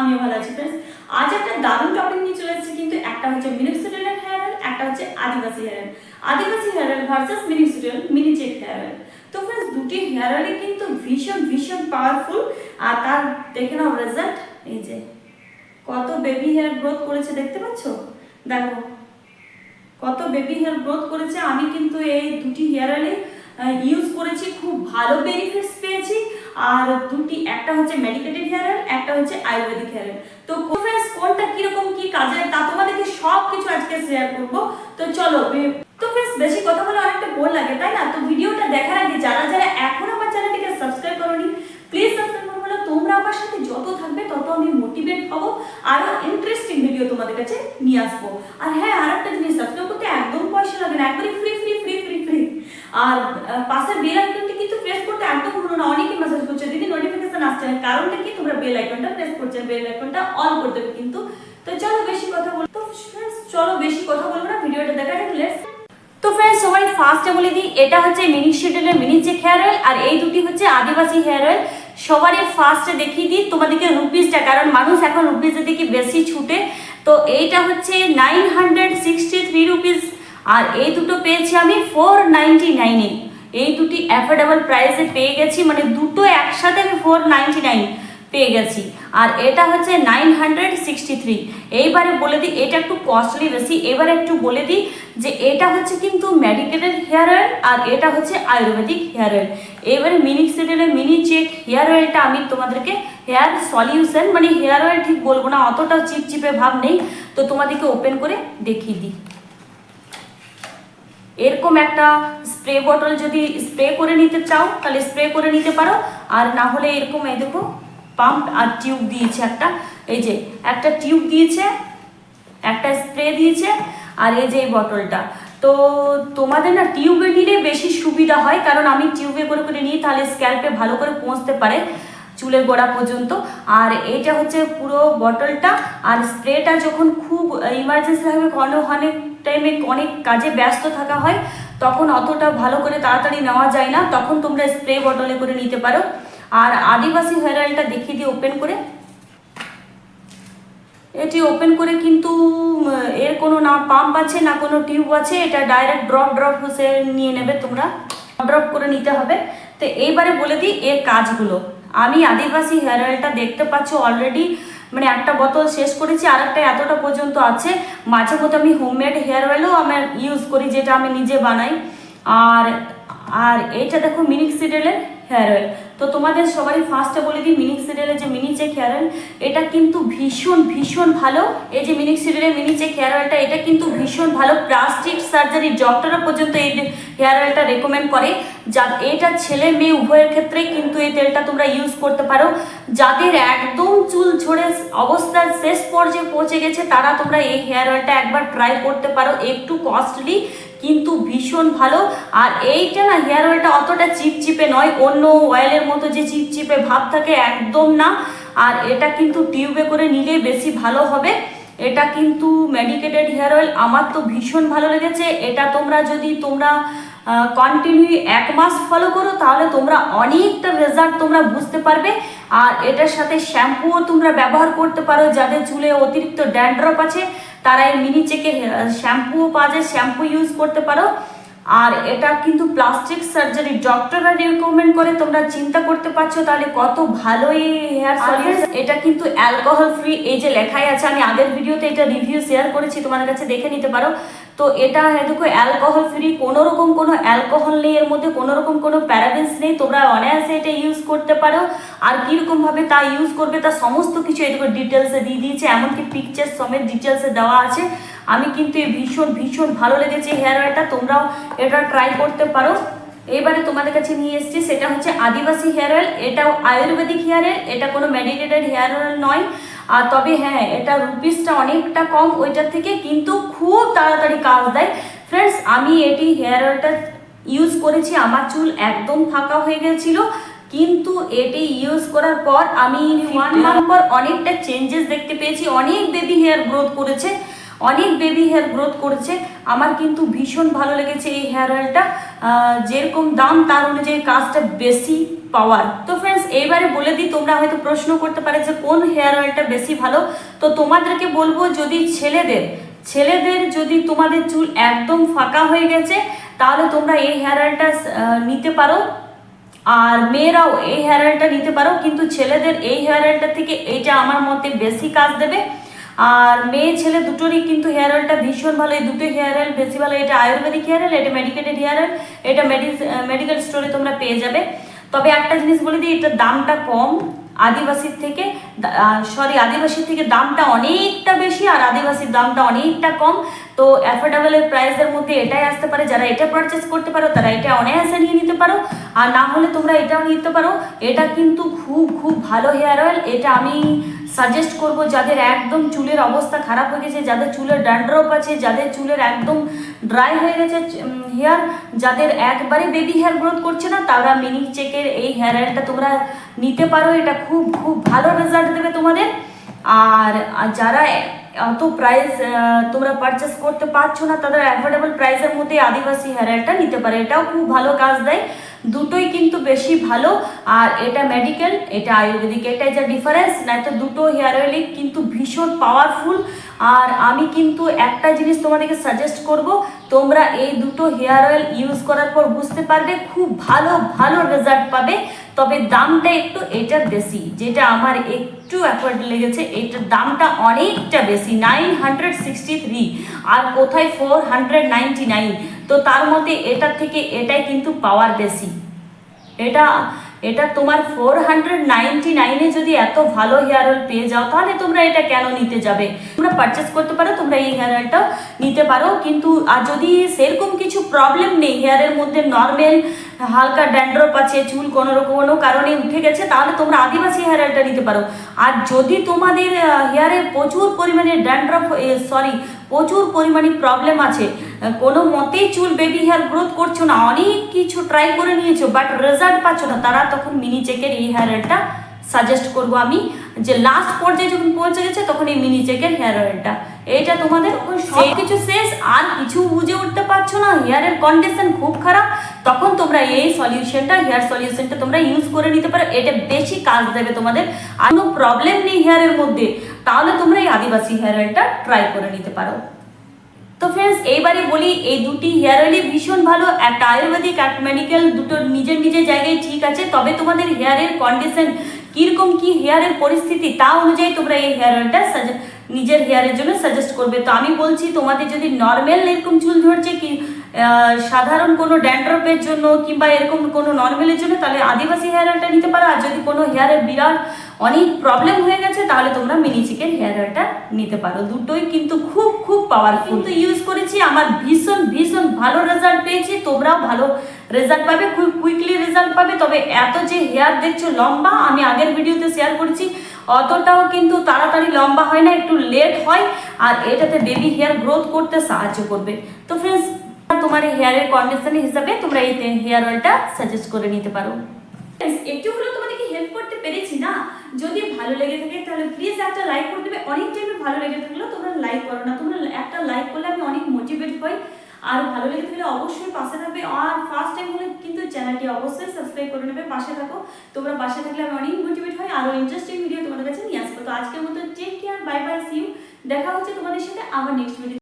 আমিও ভালো আছি ফ্রেন্ডস। আজ একটা দারুণ টপিক নিয়ে চলে এসেছি, কিন্তু একটা হচ্ছে মিনিক্সিডিলের হেয়ার অয়েল, একটা হচ্ছে Adivasi hair oil. Adivasi hair oil versus minoxidil mini check hair oil. তো ফ্রেন্ডস, দুটি হেয়ার অয়েলই কিন্তু ভীষণ ভীষণ পাওয়ারফুল। আর তার দেখে নাও রেজাল্ট, এই যে কত বেবি হেয়ার গ্রোথ করেছে, দেখতে পাচ্ছ? দেখো কত বেবি হেয়ার গ্রোথ করেছে। আমি কিন্তু এই দুটি হেয়ার অয়েল ইউজ করেছি, খুব ভালো বেনিফিটস পেয়েছি। আর দুটি, একটা হচ্ছে মেডিকেটেড হেয়ার অয়েল, একটা হচ্ছে আয়ুর্বেদিক হেয়ার অয়েল। তো ফ্রেন্ডস, কোনটা কিরকম কি কাজে তা তোমাদেরকে সব কিছু আজকে শেয়ার করব। তো চলো। তো ফ্রেন্ডস, বেশি কথা বলে অনেকটা বোর লাগে, তাই না? তো ভিডিওটা দেখার আগে যারা যারা এখন আমার চ্যানেলটিকে সাবস্ক্রাইব করোনি, প্লিজ সাবস্ক্রাইব করো। তোমরা আমার সাথে যত থাকবে তত আমি মোটিভেট হব, আরো ইন্টারেস্টিং ভিডিও তোমাদের কাছে নিয়ে আসবো। আর হ্যাঁ, আর একটা জিনিস, সাবস্ক্রাইব করতে একদম পয়সা লাগে না, একবারে free free free free free. আর পাশের বেল আইকনটি কিন্তু প্রেস করতে একদম ভুলো না। অনেকে মেসেজ করছে, দিদি নোটিফিকেশন আসছে না, কারণটা কি? তোমরা বেল আইকনটা প্রেস করছো, বেল আইকনটা অন করে দেবে কিন্তু। তো চলো বেশি কথা বলবো, তো ফ্রেন্ডস চলো বেশি কথা বলবো না, ভিডিওটা দেখা যাক। লেটস। তো ফ্রেন্ডস, সবাই ফার্স্টে বলে দিই, এটা হচ্ছে মিনিক্সিডিলের মিনি চেক হেয়ার অয়েল, আর এই দুটি হচ্ছে আদিবাসী হেয়ার অয়েল। সবারই ফার্স্টে দেখিয়ে দিই তোমাদেরকে রুপিসটা, কারণ মানুষ এখন রুপিসের দিকে বেশি ছুটে। তো এইটা হচ্ছে 963 রুপিস, আর এই দুটো পেয়েছি আমি 499-এ। এই দুটি অ্যাফোর্ডেবল প্রাইসে পেয়ে গেছি, মানে দুটো একসাথে আমি 499 পেয়ে গেছি। আর এটা হচ্ছে 963। এইবারে বলে দিই, এটা একটু কস্টলি বেশি। এবারে একটু বলে দিই যে এটা হচ্ছে কিন্তু মেডিকেটেড হেয়ার অয়েল, আর এটা হচ্ছে আয়ুর্বেদিক হেয়ার অয়েল। এবারে মিনিক্সিডিলের মিনি চেক হেয়ার অয়েলটা আমি তোমাদেরকে হেয়ার সলিউশন, মানে হেয়ার অয়েল ঠিক বলবো না, অতটা চিপচিপে ভাব নেই। তো তোমাদেরকে ওপেন করে দেখিয়ে দিই। এরকম একটা স্প্রে বটল যদি স্প্রে করে নিতে চাও তাহলে স্প্রে করে নিতে পারো, আর না হলে এরকম এই দেখো পাম্প আর টিউব দিয়েছে একটা, এই যে একটা টিউব দিয়েছে, একটা স্প্রে দিয়েছে, আর এই যে এই বটলটা। তো তোমাদের না টিউবে নিলে বেশি সুবিধা হয়, কারণ আমি টিউবে করে করে নিই, তাহলে স্ক্যাল্পে ভালো করে পৌঁছতে পারে চুলের গোড়া পর্যন্ত। আর এইটা হচ্ছে পুরো বটলটা। আর স্প্রেটা যখন খুব ইমার্জেন্সি হবে, অনেক টাইমে অনেক কাজে ব্যস্ত থাকা হয়, তখন অতটা ভালো করে তাড়াতাড়ি নেওয়া যায় না, তখন তোমরা স্প্রে বটলে করে নিতে পারো। আর আদিবাসী হেয়ার অয়েলটা দেখিয়ে দিই ওপেন করে। এটি ওপেন করে কিন্তু এর কোনো না পাম্প আছে না কোনো টিউব আছে, এটা ডাইরেক্ট ড্রপ ড্রপ হচ্ছে নিয়ে নেবে, তোমরা ড্রপ করে নিতে হবে। তো এইবারে বলে দিই এর কাজগুলো। আমি আদিবাসী হেয়ার অয়েলটা দেখতে পাচ্ছ অলরেডি, মানে একটা বোতল শেষ করেছি, আর একটা এতটা পর্যন্ত আছে। মাঝে মধ্যে আমি হোমমেড হেয়ার অয়েলও আমার ইউজ করি, যেটা আমি নিজে বানাই। আর আর এইটা দেখো মিনিক্সিডিলের হেয়ার অয়েল। তো তোমাদের সবারই ফার্স্টে বলে দিই, মিনিক্সিডিলের যে মিনি চেক হেয়ার অয়েল, এটা কিন্তু ভীষণ ভীষণ ভালো। এই যে মিনিক্সিডিলের মিনি চেক হেয়ার অয়েলটা, এটা কিন্তু ভীষণ ভালো। প্লাস্টিক সার্জারি ডক্টররা পর্যন্ত এই হেয়ার অয়েলটা রেকমেন্ড করে। যা এটা ছেলে মেয়ে উভয়ের ক্ষেত্রেই কিন্তু এই তেলটা তোমরা ইউজ করতে পারো। যাদের একদম চুল ঝরে অবস্থার শেষ পর্যায়ে পৌঁছে গেছে, তারা তোমরা এই হেয়ার অয়েলটা একবার ট্রাই করতে পারো। একটু কস্টলি কিন্তু ভীষণ ভালো। আর এইটা না, হেয়ার অয়েলটা অতটা চিপচিপে নয়, অন্য অয়েলের মতো যে চিপচিপে ভাব থাকে, একদম না। আর এটা কিন্তু টিউবে করে নিলে বেশি ভালো হবে। এটা কিন্তু মেডিকেটেড হেয়ার অয়েল, আমার তো ভীষণ ভালো লেগেছে। এটা তোমরা যদি কন্টিনিউ 1 মাস ফলো করো, তাহলে তোমরা অনেকটা রেজাল্ট তোমরা বুঝতে পারবে। আর এটার সাথে শ্যাম্পুও তোমরা ব্যবহার করতে পারো। যাদের চুলে অতিরিক্ত ড্যান্ড্রফ আছে, তারা এই মিনি চেকের শ্যাম্পুও পাওয়া যায়, শ্যাম্পু ইউজ করতে পারো। আর এটা কিন্তু প্লাস্টিক সার্জারি ডক্টররা রিকমেন্ড করে, তোমরা চিন্তা করতে পারছো তাহলে কত ভালো এই হেয়ার সলিউশন। এটা কিন্তু অ্যালকোহল ফ্রি, এই যে লেখাই আছে। আমি আগের ভিডিওতে এটা রিভিউ শেয়ার করেছি, তোমাদের কাছে দেখে নিতে পারো। তো এটা দেখো অ্যালকোহল ফ্রি, কোনো রকম কোনো অ্যালকোহল নেই এর মধ্যে, কোনো রকম কোনো প্যারাবেন্স নেই। তোমরা অনায়াসে এটা ইউজ করতে পারো। আর কীরকমভাবে তা ইউজ করবে তা সমস্ত কিছু এদিকে ডিটেলসে দিয়ে দিয়েছে, এমনকি পিকচার সমেত ডিটেলসে দেওয়া আছে। আমি কিন্তু এই ভীষণ ভীষণ ভালো লেগেছে হেয়ার অয়েলটা, তোমরাও এটা ট্রাই করতে পারো। এবারে তোমাদের কাছে নিয়ে এসেছি, সেটা হচ্ছে আদিবাসী হেয়ার অয়েল। এটাও আয়ুর্বেদিক হেয়ার অয়েল, এটা কোনো মেডিকেটেড হেয়ার অয়েল নয়। আর তবে হ্যাঁ, এটা রুপিসটা অনেকটা কম ওইটার থেকে, কিন্তু খুব তাড়াতাড়ি কাজ দেয়। ফ্রেন্ডস, আমি এটি হেয়ার অয়েলটা ইউজ করেছি, আমার চুল একদম ফাঁকা হয়ে গেছিলো, কিন্তু এটি ইউজ করার পর আমি 1 মান্থ পর অনেকটা চেঞ্জেস দেখতে পেয়েছি। অনেক বেবি হেয়ার গ্রোথ করেছে, অনেক বেবি হেয়ার গ্রোথ করেছে। আমার কিন্তু ভীষণ ভালো লেগেছে এই হেয়ার অয়েলটা। যেরকম দাম তার অনুযায়ী কাজটা বেশি পাওয়ার। তো ফ্রেন্ডস এইবারে বলে দিই, তোমরা হয়তো প্রশ্ন করতে পারে যে কোন হেয়ার অয়েলটা বেশি ভালো। তো তোমাদেরকে বলবো, যদি ছেলেদের যদি তোমাদের চুল একদম ফাঁকা হয়ে গেছে তাহলে তোমরা এই হেয়ার অয়েলটা নিতে পারো, আর মেয়েরাও এই হেয়ার অয়েলটা নিতে পারো। কিন্তু ছেলেদের এই হেয়ার অয়েলটা থেকে এইটা আমার মতে বেশি কাজ দেবে। আর মেয়ে ছেলে দুটোরই কিন্তু হেয়ার অয়েলটা ভীষণ ভালো, এই দুটো হেয়ার অয়েল বেশি ভালো। এটা আয়ুর্বেদিক হেয়ার অয়েল, এটা মেডিকেটেড হেয়ার অয়েল, এটা মেডিকেল স্টোরে তোমরা পেয়ে যাবে। তবে একটা জিনিস বলে দিই, এটার দামটা কম আদিবাসীর থেকে, আদিবাসীর থেকে দামটা অনেকটা বেশি, আর আদিবাসীর দামটা অনেকটা কম। তো অ্যাফোর্ডেবলের প্রাইসের মধ্যে এটাই আসতে পারে। যারা এটা পারচেস করতে পারো তারা এটা অনায়াসে নিয়ে নিতে পারো, আর না হলে তোমরা এটাও নিতে পারো। এটা কিন্তু খুব খুব ভালো হেয়ার অয়েল। এটা আমি সাজেস্ট করব যাদের একদম চুলের অবস্থা খারাপ হয়ে গেছে, যাদের চুলের ড্যান্ড্রফ আছে, যাদের চুলের একদম ড্রাই হয়ে গেছে হেয়ার, যাদের একবারে বেবি হেয়ার গ্রোথ করছে না, তারা মিনি চেকের এই হেয়ার অয়েলটা তোমরা নিতে পারো। এটা খুব খুব ভালো রেজাল্ট দেবে তোমাদের। আর যারা অত প্রাইস তোমরা পারচেস করতে পারছো না, তাদের অ্যাফোর্ডেবল প্রাইসের মধ্যে আদিবাসী হেয়ার অয়েলটা নিতে পারে। এটাও খুব ভালো কাজ দেয়, দুটোই কিন্তু বেশি ভালো। আর এটা মেডিকেল, এটা আয়ুর্বেদিক, এটাই যা ডিফারেন্স। নয়তো দুটো হেয়ার অয়েলই কিন্তু ভীষণ পাওয়ারফুল। আর আমি কিন্তু একটা জিনিস তোমাদেরকে সাজেস্ট করব, তোমরা এই দুটো হেয়ার অয়েল ইউজ করার পর বুঝতে পারবে খুব ভালো ভালো রেজাল্ট পাবে। তবে দামটা একটু এটার বেশি, যেটা আমার একটু অ্যাফোর্ড লেগেছে, এটার দামটা অনেকটা বেশি, 963, আর কোথায় 499। তো তার মধ্যে এটার থেকে এটাই কিন্তু পাওয়ার বেশি। এটা তোমার 499-এ যদি এত ভালো হেয়ার অয়েল পেয়ে যাও, তাহলে তোমরা এটা কেন নিতে যাবে? তোমরা পারচেস করতে পারো, তোমরা এই হেয়ার অয়েলটাও নিতে পারো। কিন্তু আর যদি সেরকম কিছু প্রবলেম নেই, হেয়ারের মধ্যে নর্মাল হালকা ড্যান্ড্রফ আছে, চুল কোনো কারণে উঠে গেছে, তাহলে তোমরা আদিবাসী হেয়ার অয়েলটা নিতে পারো। আর যদি তোমাদের হেয়ারে প্রচুর পরিমাণে প্রচুর পরিমাণে প্রবলেম আছে, কোনো মতেই চুল বেবি হেয়ার গ্রোথ করছো না, অনেক কিছু ট্রাই করে নিয়েছো বাট রেজাল্ট পাচ্ছ না, তারা তখন মিনি চেকের এই হেয়ার অয়েলটা সাজেস্ট করবো আমি। যে লাস্ট পর্যায়ে যখন পৌঁছে গেছে তখন এই মিনি চেকের হেয়ার অয়েলটা, এইটা তোমাদের সব কিছু শেষ, আর কিছু বুঝে উঠতে পারছো না, হেয়ারের কন্ডিশন খুব খারাপ, তখন তোমরা এই হেয়ার সলিউশনটা তোমরা ইউজ করে নিতে পারো। এটা বেশি কাজ দেবে তোমাদের। আর কোনো প্রবলেম নেই হেয়ারের মধ্যে, তাহলে তোমরা এই আদিবাসী হেয়ার অয়েলটা ট্রাই করে নিতে পারো। তো ফ্রেন্ডস এইবারে বলি, এই দুটি হেয়ার অয়েলই ভীষণ ভালো, একটা আয়ুর্বেদিক একটা মেডিকেল, দুটো নিজের নিজের জায়গায় ঠিক আছে। তবে তোমাদের হেয়ারের কন্ডিশন কীরকম, কি হেয়ারের পরিস্থিতি, তা অনুযায়ী তোমরা এই হেয়ার অয়েলটা নিজের হেয়ারের জন্য সাজেস্ট করবে। তো আমি বলছি, তোমাদের যদি নর্মাল এরকম চুল ঝরছে, কি সাধারণ কোনো ড্যান্ড্রফের জন্য কিংবা এরকম কোনো নর্মালের জন্য, তাহলে আদিবাসী হেয়ার অয়েলটা নিতে পারো। আর যদি কোনো হেয়ারের বিরাট অনেক প্রবলেম হয়ে গেছে, তাহলে তোমরা মিনি চিকেন হেয়ার অয়েলটা নিতে পারো। দুটোই কিন্তু খুব খুব পাওয়ারফুল। তো ইউজ করেছি, আমার ভীষণ ভীষণ ভালো রেজাল্ট পেয়েছি। তোমরাও ভালো রেজাল্ট পাবে, খুব কুইকলি রেজাল্ট পাবে। তবে এত যে হেয়ার দেখছো লম্বা, আমি আগের ভিডিওতে শেয়ার করেছি, অতটাও কিন্তু তাড়াতাড়ি লম্বা হয় না, একটু লেট হয়। আর এটাতে বেবি হেয়ার গ্রোথ করতে সাহায্য করবে। তো ফ্রেন্ডস, তোমার হেয়ারের কন্ডিশন হিসাবে তোমরা এই হেয়ার অয়েলটা সাজেস্ট করে নিতে পারো। একটু হলেও তোমাদেরকে হেল্প করতে পেরেছি না? যদি ভালো লেগে থাকে তাহলে প্লিজ একটা লাইক করে দেবে। অনেক টাইমে ভালো লেগে থাকলেও তোমরা লাইক করো না, তোমরা একটা লাইক করলে আমি অনেক মোটিভেট হই। আর ভালো লেগে থাকলে অবশ্যই পাশে থাকবে। আর ফার্স্ট টাইম হলে কিন্তু চ্যানেলটি অবশ্যই সাবস্ক্রাইব করে নেবে, পাশে থাকো। তোমরা পাশে থাকলে আমি অনেক মোটিভেট হই, আরও ইন্টারেস্টিং ভিডিও তোমাদের কাছে নিয়ে আসবো। তো আজকের মতো take care, bye bye, see you. দেখা হচ্ছে তোমাদের সাথে আবার নেক্সট ভিডিও।